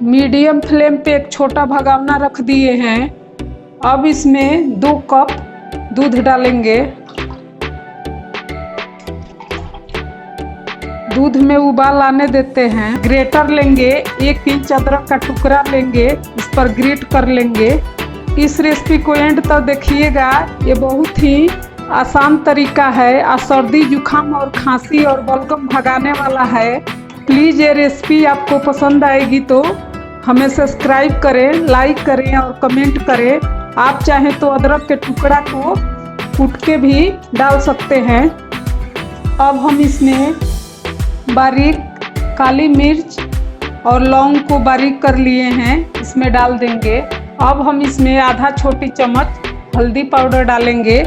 Medium flame पे एक छोटा भगोना रख दिए हैं। अब इसमें 2 कप दूध डालेंगे। दूध में उबाल आने देते हैं। ग्रेटर लेंगे, 1 इंच अदरक का टुकड़ा लेंगे, इस पर ग्रेट कर लेंगे। इस रेसिपी को एंड तक देखिएगा, ये बहुत ही आसान तरीका है और सर्दी जुकाम और खांसी और बलगम भगाने वाला है। प्लीज़ ये रेसिपी आपको पसंद आएगी तो हमें सब्सक्राइब करें, लाइक करें और कमेंट करें। आप चाहें तो अदरक के टुकड़ा को कूट के भी डाल सकते हैं। अब हम इसमें बारीक काली मिर्च और लौंग को बारीक कर लिए हैं, इसमें डाल देंगे। अब हम इसमें आधा छोटी चम्मच हल्दी पाउडर डालेंगे।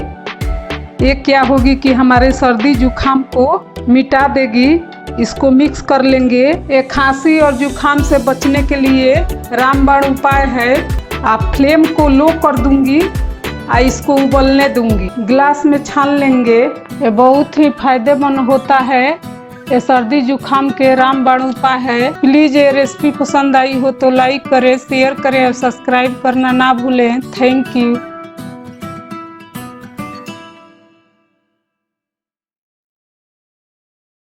ये क्या होगी कि हमारे सर्दी जुकाम को मिटा देगी। इसको मिक्स कर लेंगे। ये खांसी और जुकाम से बचने के लिए रामबाण उपाय है। आप फ्लेम को लो कर दूंगी और इसको उबलने दूंगी। ग्लास में छान लेंगे। ये बहुत ही फायदेमंद होता है। ये सर्दी जुकाम के रामबाण उपाय है। प्लीज़ ये रेसिपी पसंद आई हो तो लाइक करें, शेयर करें और सब्सक्राइब करना ना भूलें। Thank you.